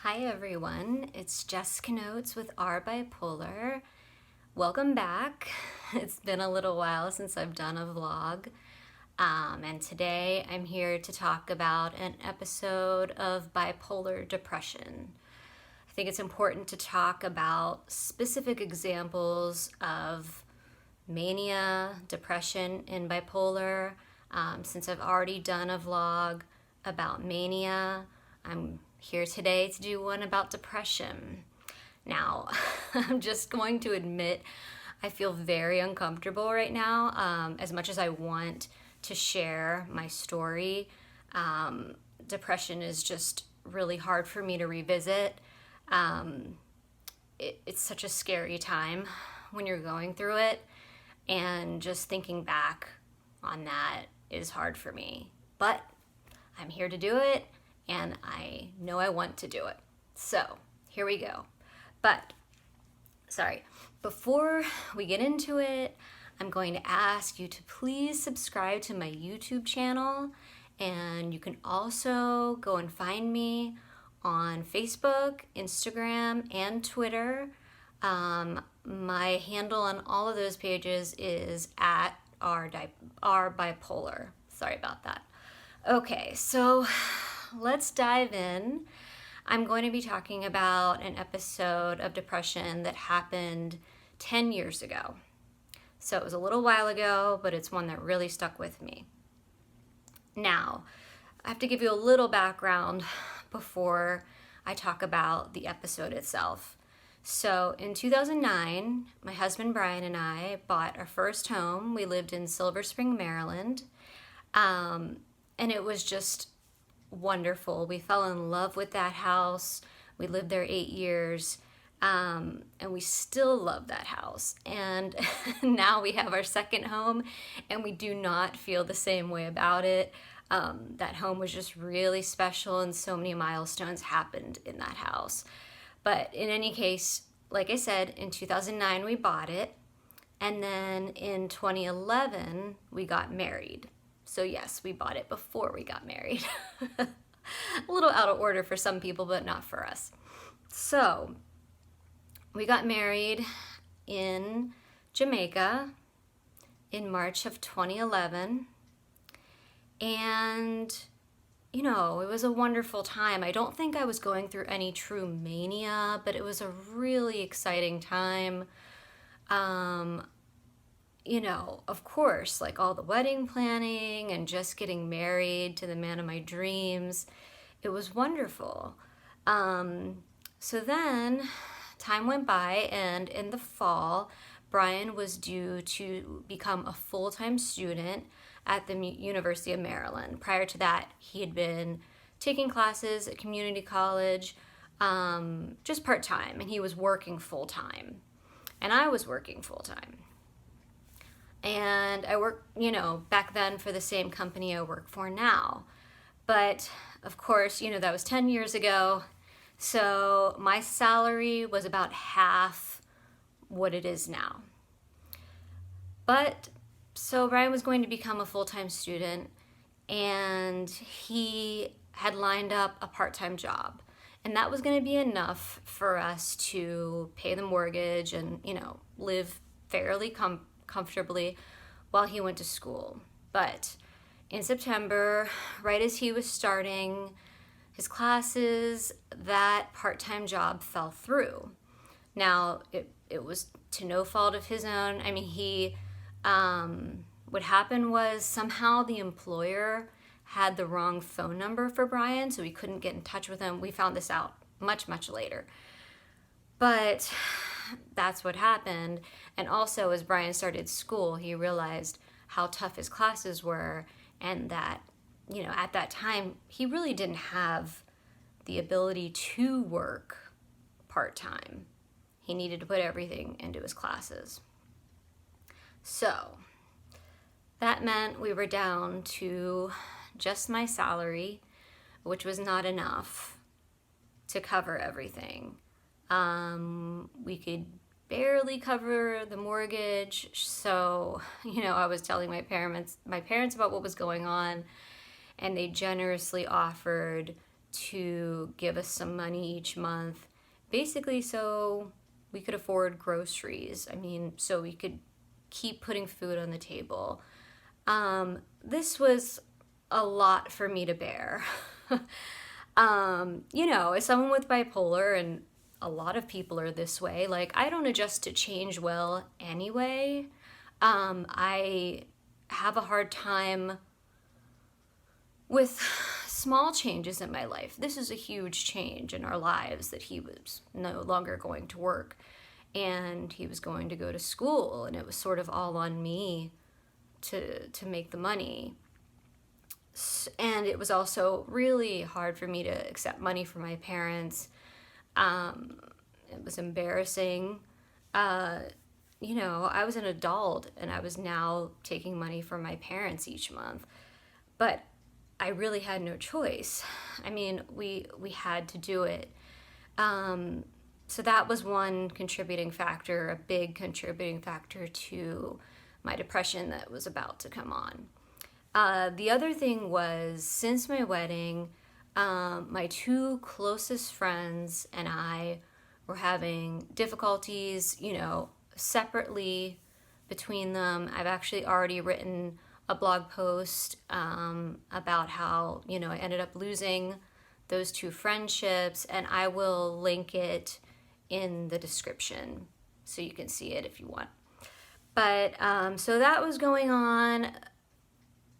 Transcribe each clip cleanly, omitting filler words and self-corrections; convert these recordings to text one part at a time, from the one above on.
Hi everyone, it's Jess with Bipolar. Welcome back. It's been a little while since I've done a vlog. And today I'm here to talk about an episode of bipolar depression. I think it's important to talk about specific examples of mania, depression, and bipolar. Since I've already done a vlog about mania, I'm here today to do one about depression. Now, I'm just going to admit I feel very uncomfortable right now. As much as I want to share my story, depression is just really hard for me to revisit. It's such a scary time when you're going through it, and just thinking back on that is hard for me. But I'm here to do it, and I know I want to do it. So here we go. But, before we get into it, I'm going to ask you to please subscribe to my YouTube channel, and you can also go and find me on Facebook, Instagram, and Twitter. My handle on all of those pages is at rbipolar. Sorry about that. Okay, so let's dive in. I'm going to be talking about an episode of depression that happened 10 years ago. So it was a little while ago, but it's one that really stuck with me. Now, I have to give you a little background before I talk about the episode itself. So in 2009, my husband Brian and I bought our first home. We lived in Silver Spring, Maryland. And it was just wonderful. We fell in love with that house. We lived there 8 years, and we still love that house. And now we have our second home, and we do not feel the same way about it. That home was just really special, and so many milestones happened in that house. But in any case, like I said, in 2009 we bought it, and then in 2011 we got married. So yes, we bought it before we got married. A little out of order for some people, but not for us. So we got married in Jamaica in March of 2011. And, it was a wonderful time. I don't think I was going through any true mania, but it was a really exciting time. Of course, like all the wedding planning and just getting married to the man of my dreams, it was wonderful. So then time went by, and in the fall, Brian was due to become a full-time student at the University of Maryland. Prior to that, he had been taking classes at community college, just part-time, and he was working full-time. And I was working full-time. And I worked, back then for the same company I work for now. But of course, that was 10 years ago. So my salary was about half what it is now. But so Brian was going to become a full-time student, and he had lined up a part-time job. And that was going to be enough for us to pay the mortgage and, live fairly comfortably while he went to school. But in September, right as he was starting his classes, that part-time job fell through. Now, it was to no fault of his own. I mean, what happened was somehow the employer had the wrong phone number for Brian, so we couldn't get in touch with him. We found this out much, much later. But that's what happened. And also, as Brian started school, he realized how tough his classes were, and that, at that time, he really didn't have the ability to work part-time. He needed to put everything into his classes. So that meant we were down to just my salary, which was not enough to cover everything. We could barely cover the mortgage, so I was telling my parents about what was going on, and they generously offered to give us some money each month, basically so we could afford groceries. I mean, so we could keep putting food on the table. This was a lot for me to bear. As someone with bipolar, and a lot of people are this way, like, I don't adjust to change well anyway. I have a hard time with small changes in my life. This is a huge change in our lives, that he was no longer going to work and he was going to go to school, and it was sort of all on me to make the money. And it was also really hard for me to accept money from my parents. It was embarrassing. I was an adult and I was now taking money from my parents each month. But I really had no choice. I mean, we had to do it. So that was one contributing factor, a big contributing factor to my depression that was about to come on. The other thing was, since my wedding, my two closest friends and I were having difficulties, separately between them. I've actually already written a blog post about how, I ended up losing those two friendships, and I will link it in the description so you can see it if you want. But so that was going on.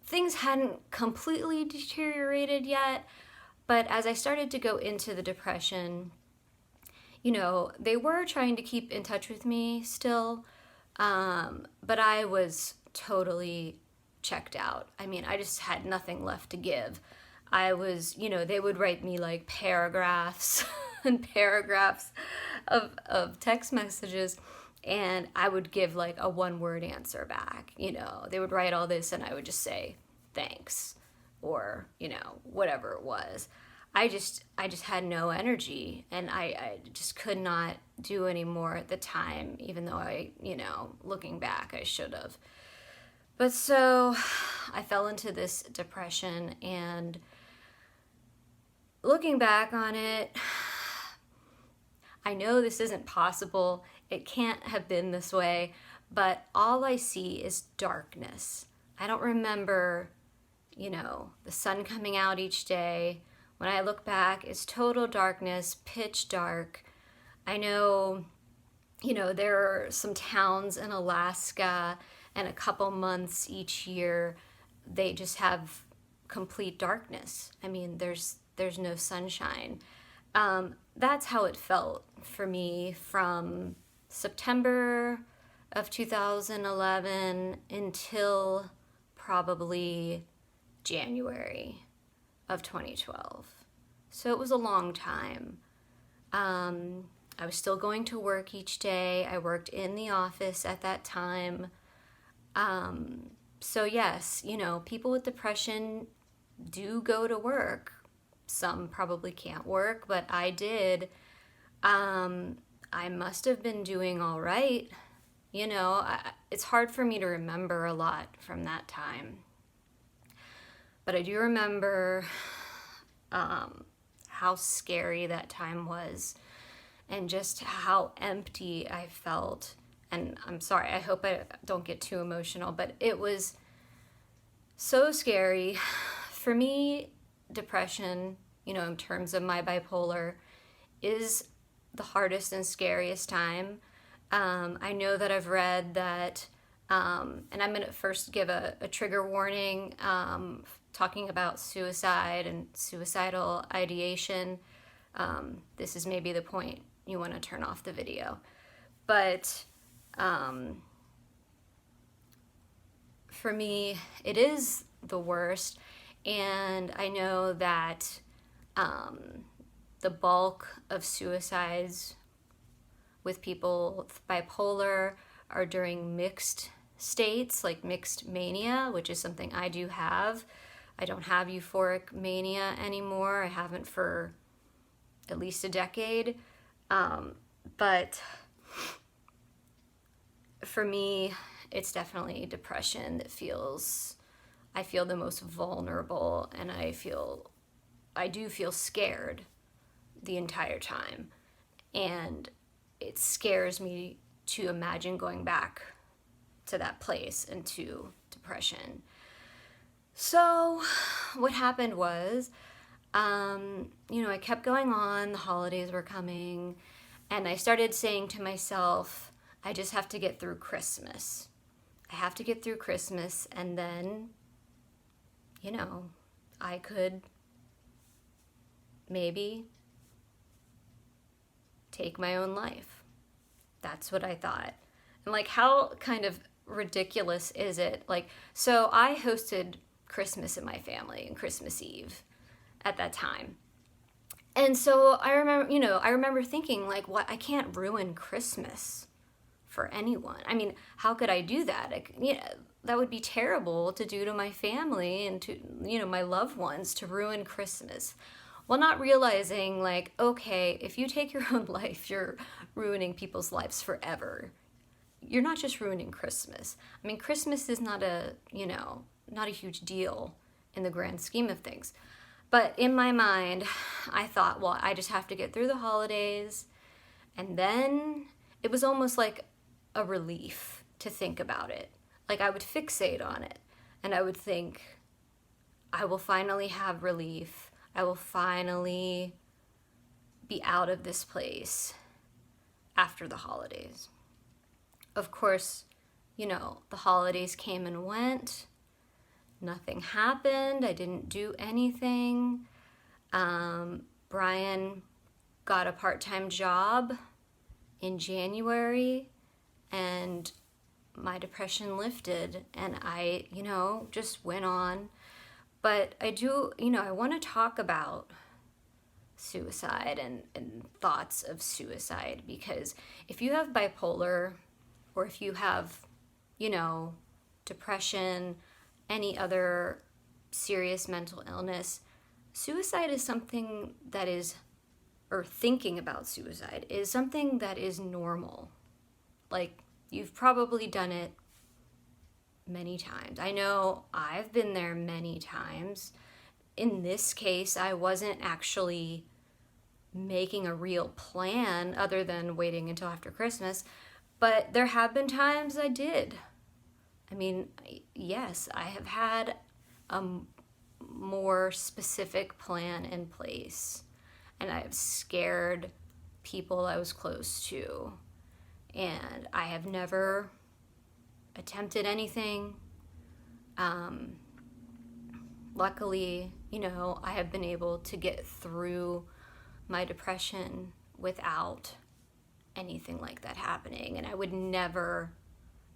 Things hadn't completely deteriorated yet, but as I started to go into the depression, they were trying to keep in touch with me still, but I was totally checked out. I mean, I just had nothing left to give. I was, they would write me like paragraphs and paragraphs of text messages, and I would give like a one-word answer back. They would write all this and I would just say thanks, or whatever it was. I just had no energy, and I just could not do any more at the time, even though looking back, I should have. But so I fell into this depression, and looking back on it, I know this isn't possible. It can't have been this way, but all I see is darkness. I don't remember, the sun coming out each day. When I look back, it's total darkness, pitch dark. I know, there are some towns in Alaska, and a couple months each year, they just have complete darkness. I mean, there's no sunshine. That's how it felt for me from September of 2011 until probably January of 2012. So it was a long time. I was still going to work each day. I worked in the office at that time. So yes, people with depression do go to work. Some probably can't work, but I did. I must have been doing all right. It's hard for me to remember a lot from that time. But I do remember how scary that time was, and just how empty I felt. And I'm sorry, I hope I don't get too emotional, but it was so scary. For me, depression, in terms of my bipolar, is the hardest and scariest time. I know that I've read that, and I'm going to first give a trigger warning, talking about suicide and suicidal ideation. This is maybe the point you want to turn off the video. But for me, it is the worst, and I know that the bulk of suicides with people with bipolar are during mixed states, like mixed mania, which is something I do have. I don't have euphoric mania anymore. I haven't for at least a decade. But for me, it's definitely depression that I feel the most vulnerable, and I feel I do feel scared the entire time. And it scares me to imagine going back to that place and to depression. So what happened was, I kept going on, the holidays were coming, and I started saying to myself, I just have to get through Christmas. I have to get through Christmas, and then, I could maybe take my own life. That's what I thought. And like, how kind of ridiculous is it? Like, so I hosted Christmas in my family and Christmas Eve at that time. And so I remember thinking, like, what, I can't ruin Christmas for anyone. I mean, how could I do that? That would be terrible to do to my family and to, my loved ones, to ruin Christmas. Well, not realizing, like, okay, if you take your own life, you're ruining people's lives forever. You're not just ruining Christmas. I mean, Christmas is not a huge deal in the grand scheme of things. But in my mind, I thought, well, I just have to get through the holidays. And then it was almost like a relief to think about it. Like, I would fixate on it. And I would think, I will finally have relief. I will finally be out of this place after the holidays. Of course, the holidays came and went. Nothing happened. I didn't do anything. Brian got a part-time job in January, and my depression lifted, and I, just went on. But I do, I want to talk about suicide and thoughts of suicide, because if you have bipolar, or if you have, depression, any other serious mental illness, suicide is something that is, or thinking about suicide is something that is normal. Like, you've probably done it many times. I know I've been there many times. In this case, I wasn't actually making a real plan other than waiting until after Christmas, but there have been times I did. I mean, yes, I have had a more specific plan in place, and I have scared people I was close to, and I have never attempted anything. Luckily, I have been able to get through my depression without anything like that happening. And I would never,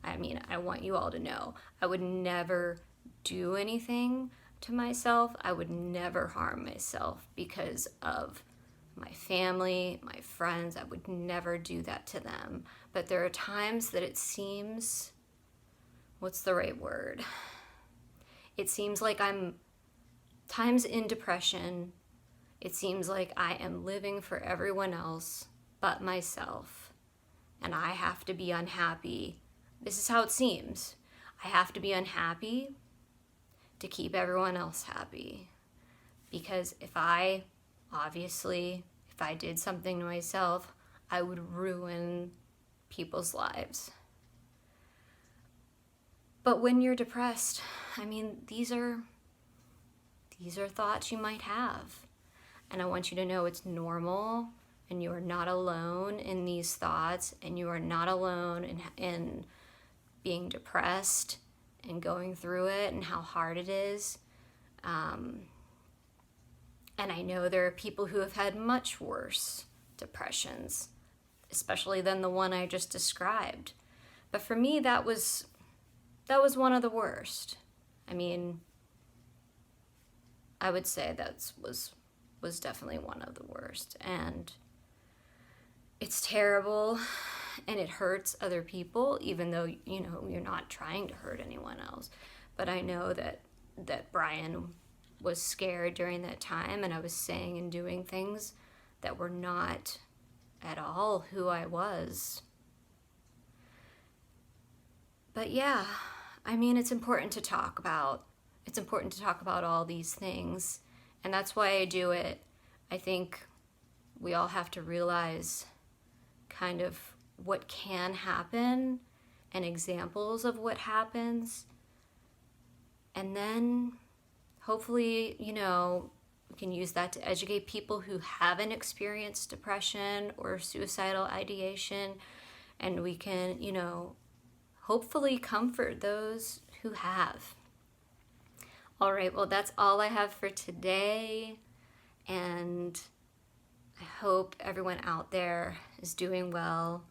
I want you all to know, I would never do anything to myself. I would never harm myself because of my family, my friends. I would never do that to them. But there are times that it seems, what's the right word? It seems like times in depression, it seems like I am living for everyone else but myself. And I have to be unhappy. This is how it seems. I have to be unhappy to keep everyone else happy. Because if I did something to myself, I would ruin people's lives. But when you're depressed, these are thoughts you might have. And I want you to know it's normal, and you are not alone in these thoughts, and you are not alone in being depressed and going through it and how hard it is. And I know there are people who have had much worse depressions, especially than the one I just described. But for me, that was one of the worst. I would say that was definitely one of the worst. And it's terrible, and it hurts other people, even though, you're not trying to hurt anyone else. But I know that Brian was scared during that time, and I was saying and doing things that were not at all who I was. But yeah, it's important to talk about. It's important to talk about all these things And that's why I do it. I think we all have to realize kind of what can happen and examples of what happens. And then hopefully, we can use that to educate people who haven't experienced depression or suicidal ideation. And we can, hopefully comfort those who have. All right, well, that's all I have for today. And I hope everyone out there is doing well.